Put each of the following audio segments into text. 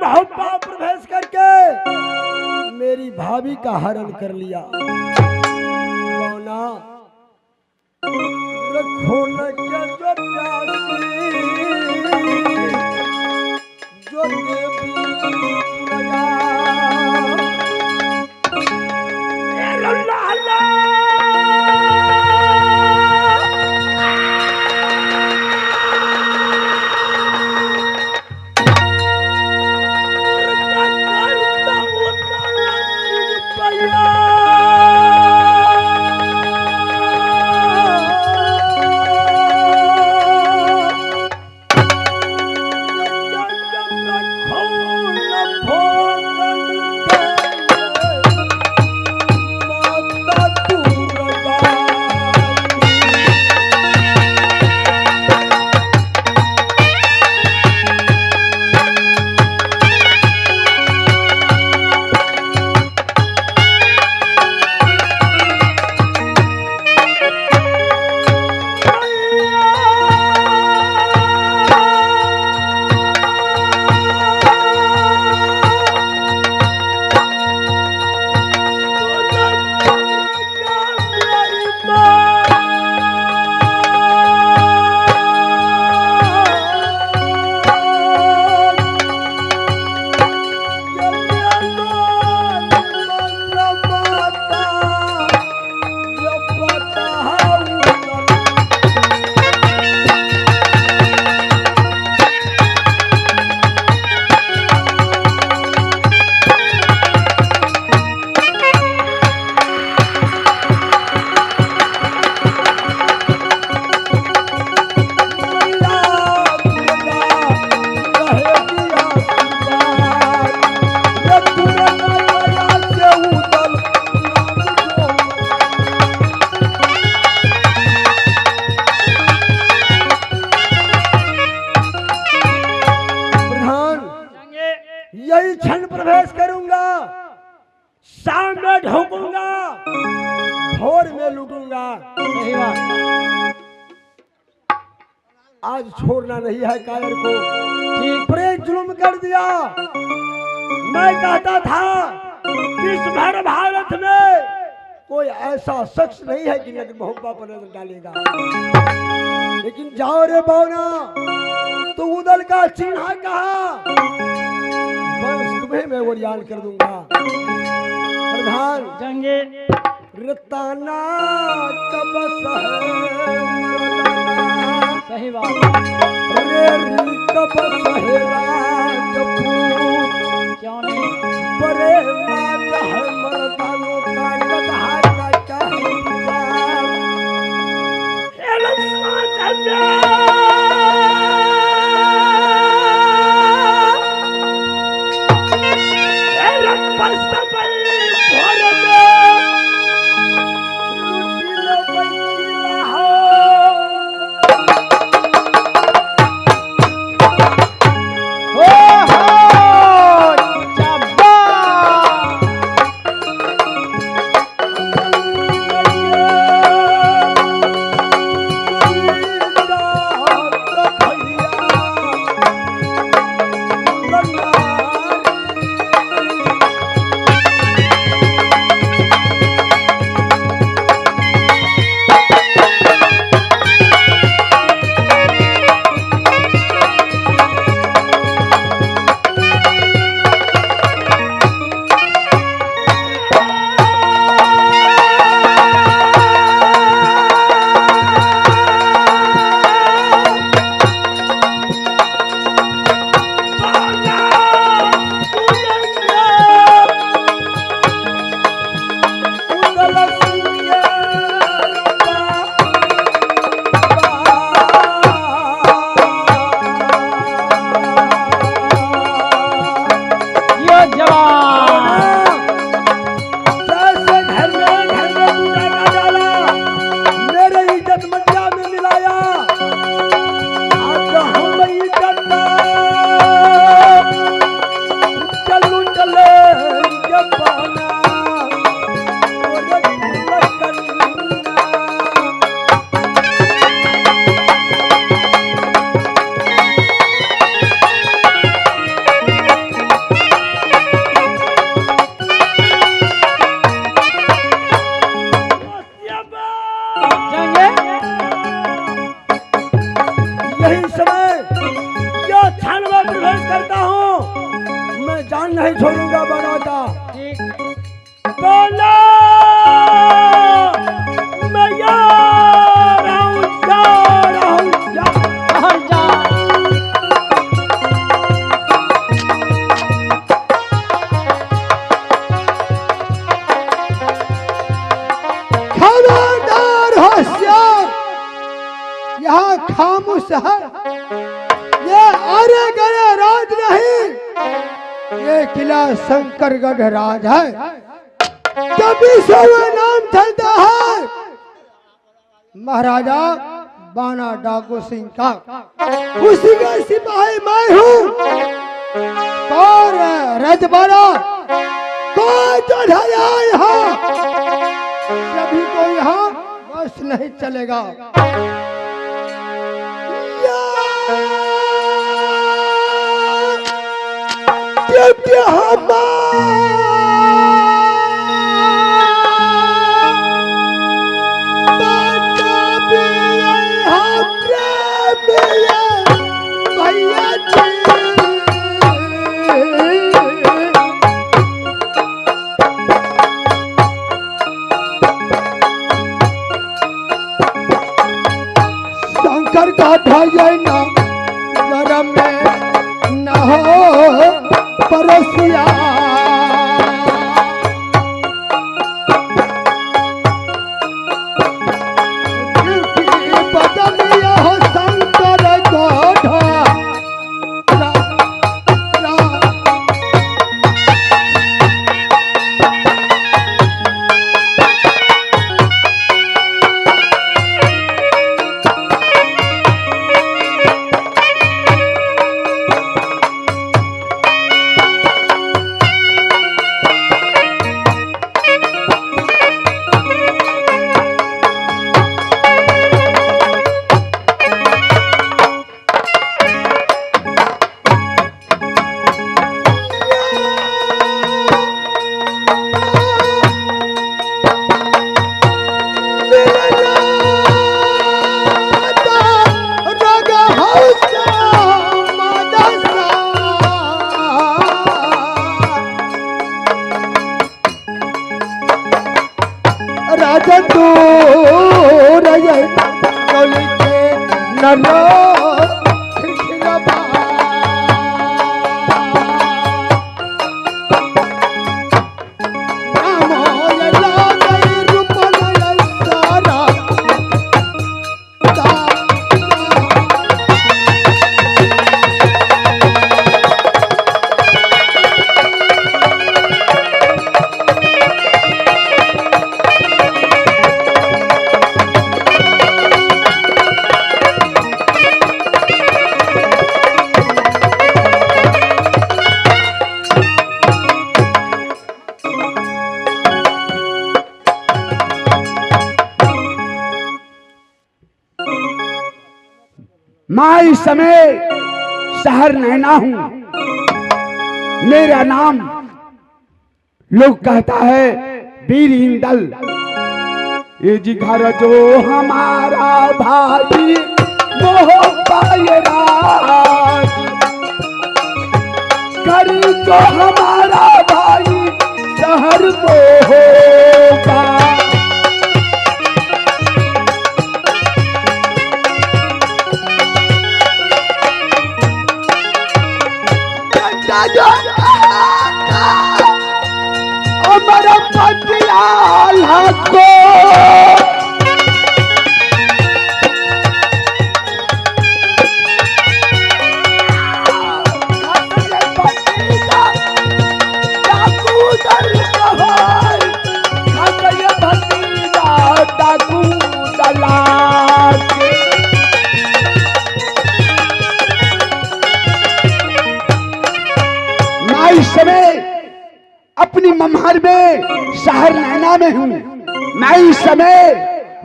मोहब्बा प्रवेश करके मेरी भाभी का हरण कर लिया। मौना रखो न क्या जो प्यासी जो देवी लगा यही क्षण प्रवेश करूंगा, शाम में ढोकूंगा, भोर में लूटूंगा। सही बात। आज छोड़ना नहीं है कायर को। ठीक। प्रेम जुल्म कर दिया। मैं कहता था इस भर भारत में कोई ऐसा शख्स नहीं है कि नजर मोहब्बत पर नजर डालेगा, लेकिन जाओ रे बौना, तो उदल का चिन्ह कहा, बस तुम्हें मैं वरियान कर दूंगा। प्रधान जंगे रताना कबस है मर्दाना, सही बात। रे री कबस है राजपूत, क्यों नहीं? बड़े राज है मर्दानों का गधा का चाहे विचार। जान नहीं छोड़ूंगा बनाता। ठीक बोला मैं जा रहा हूँ, जा रहा हूँ, जा। बाहर जा। खबरदार होशियार, यहाँ खामोश है। ये अरे गरे राज नहीं, ये किला शंकरगढ़ राज है। कभी सोवा नाम चलता है महाराजा बाना डाकू सिंह का, उसी का सिपाही मैं हूँ। और रजबाड़ा कोई चढ़ाया यहाँ, सभी को यहाँ बस नहीं चलेगा। शंकर का ढाई ना गरम में न हो परोसिया, बदलिया हो शंकर को राजन दूर नरो मैं इस समय शहर नैना हूं। मेरा नाम लोग कहता है वीर इंदल। ये जी घर जो हमारा भाई वो राज, घर जो हमारा भाई शहर वो होगा। अमर पटियाल को इस समय अपनी मम्हर में शहर नैना में हूँ। मैं इस समय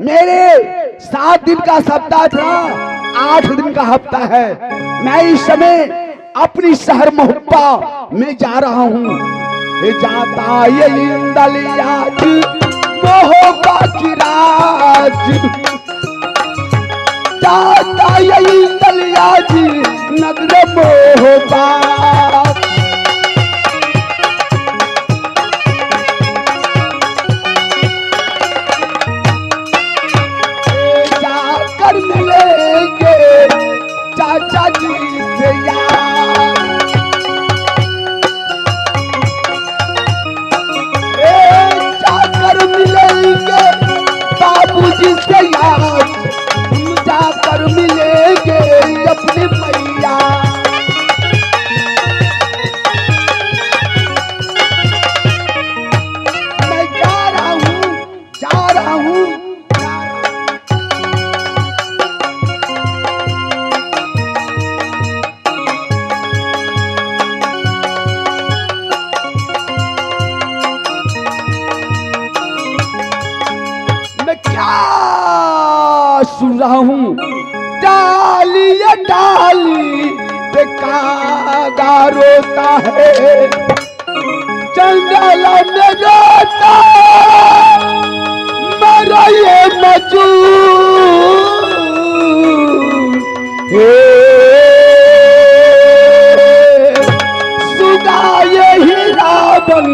मेरे 7 दिन का सप्ताह था, 8 दिन का हफ्ता है। मैं इस समय अपनी शहर मोहब्बा में जा रहा हूँ। जाता ये इंदलियाज मोहब्बा की राज, जाता ये इंदलियाज नगर मोहब्बा। रहा हूँ। डाली ये डाली पे कागा रोता है, जंगल में रोता मेरा ये मजूर। सुगा यही रावण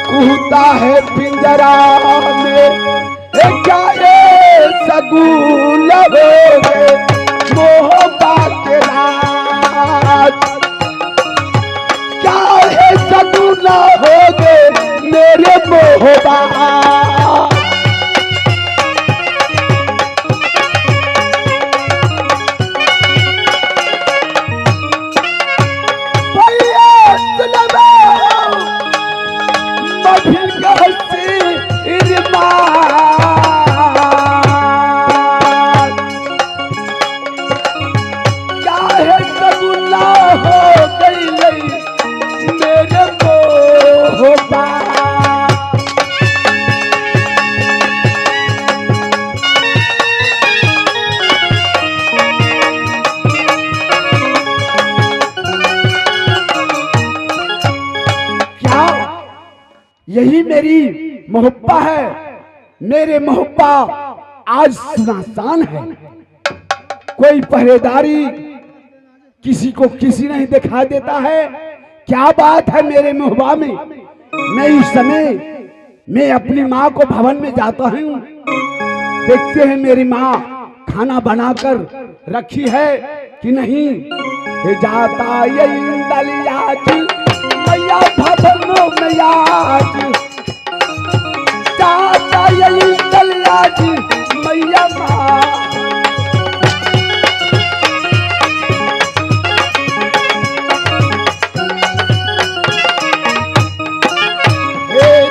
कूदता है पिंजरा में, क्या ये सगुन हो गए मोहब्बा के राज, क्या है सगुन हो गए मेरे मोहब्बा। यही मेरी मोहब्बा है, मेरे मोहब्बा आज सुनसान है। कोई पहरेदारी किसी को किसी नहीं दिखा देता है। क्या बात है मेरे मोहब्बा में। मैं इस समय मैं अपनी माँ को भवन में जाता हूँ, देखते हैं मेरी माँ खाना बनाकर रखी है कि नहीं। जाता यही दलिया जी मैया भवनों में आज, जाता यही दलिया जी मैया माँ।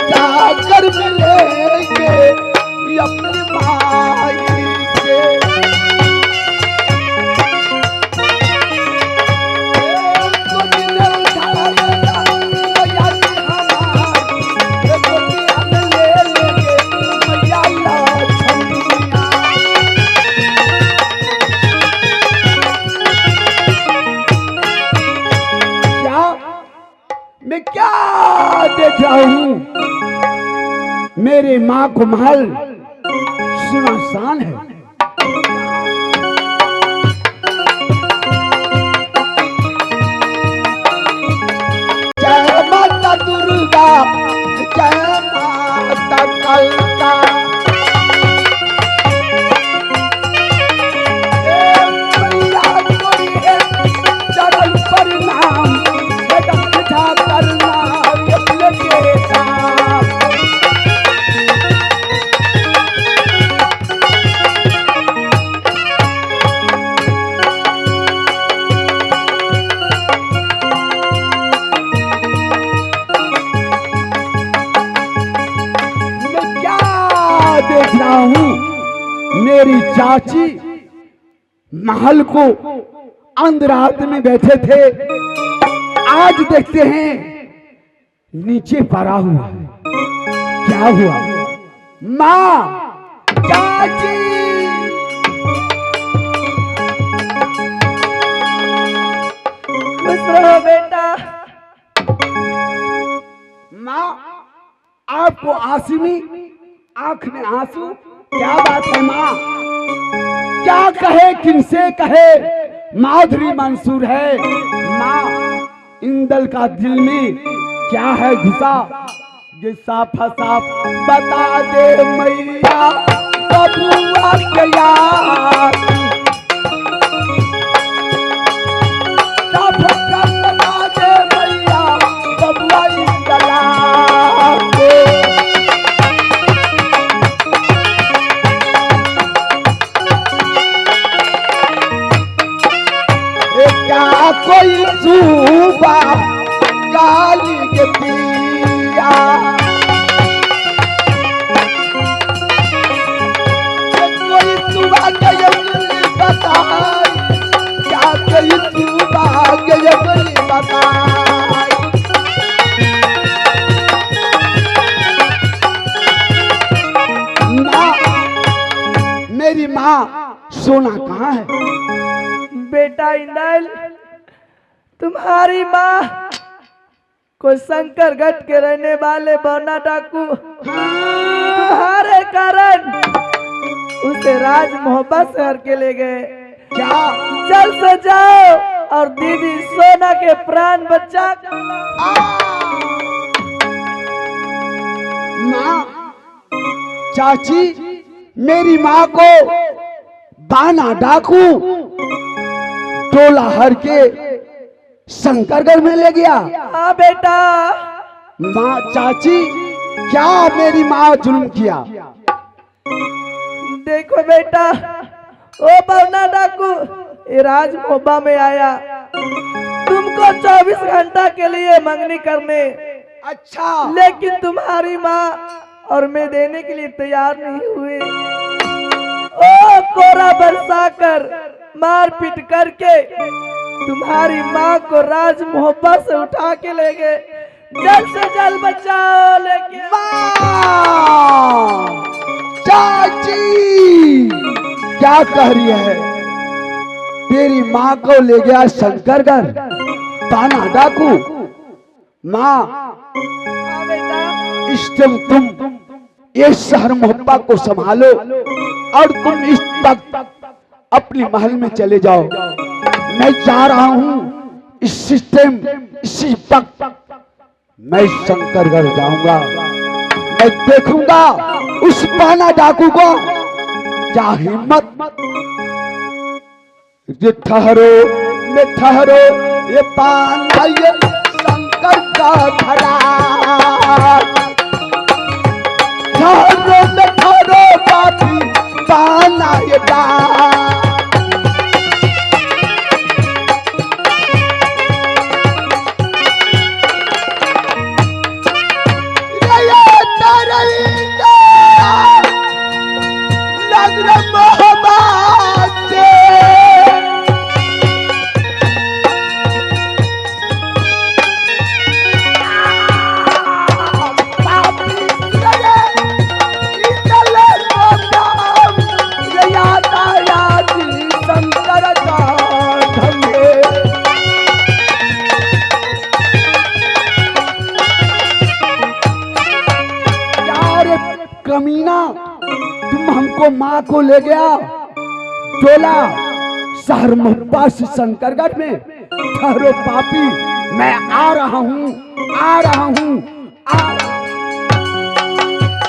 जाकर मिलेंगे अपनी माई से, मैं क्या देख रहा हूँ। मेरे माँ को महल सुनसान है। जय माता दुर्गा, जय माता कलका, चरण प्रणाम करना अपने बेटा। देख रहा हूं मेरी चाची महल को अंधरात में बैठे थे, आज देखते हैं नीचे पड़ा हुआ। क्या हुआ? माँ, चाची, खुश रहो बेटा। माँ, आपको आसिमी आंख में आंसू, क्या बात है माँ? क्या कहे, किनसे कहे? माधुरी मंसूर है माँ। इंदल का दिल में क्या है घुसा, गिस्सा फंसा बता दे मैया, बबुआ के यार बता दे मैया, बबुआ इंदला को। क्या कोई सुबह गाली के पिया, कोई सुबह गई बताई, क्या कोई सुबह गई बताई। माँ, मेरी माँ सोना कहाँ है? बेटा इंदल, तुम्हारी माँ को शंकरगढ़ के रहने वाले बौना डाकू तुम्हारे कारण उसे राज मोहब्बत से हर के ले गए। क्या? जल्द से जाओ और दीदी सोना के प्राण बचा। माँ, चाची मेरी माँ को बाना डाकू टोला हर के शंकरगढ़ में ले गया। हाँ बेटा। माँ, चाची क्या मेरी माँ जुल्म किया? देखो बेटा, ओ बौना डाकू ये राज मोहब्बत में आया तुमको 24 घंटा के लिए मंगनी करने। अच्छा, लेकिन तुम्हारी माँ और मैं देने के लिए तैयार नहीं हुए। ओ कोरा बरसाकर मार पीट करके तुम्हारी माँ को राज मोहब्बत से उठा के ले गए। जल्द से जल्द बचाओ लेके। चाची क्या कह रही है? तेरी माँ को ले गया शंकरगढ़ बाना डाकू। माँ, हाँ बेटा। इस टाइम तुम ये शहर मोहब्बत को संभालो और तुम इस वक्त अपनी महल में चले जाओ। मैं जा रहा हूँ इस सिस्टम इसी वक्त मैं शंकरगढ़ जाऊंगा। मैं देखूंगा उस बाना डाकू को क्या हिम्मत। ये ठहरो, मैं ठहरो, ये बाना ये शंकर का भरा। ठहरो मैं ठहरो बापी बाना ये डाक। कमीना, तुम हमको माँ को ले गया टोला शहर मोहब्बत से शंकरगढ़ में। ठहरो पापी, मैं आ रहा हूँ, आ रहा हूँ।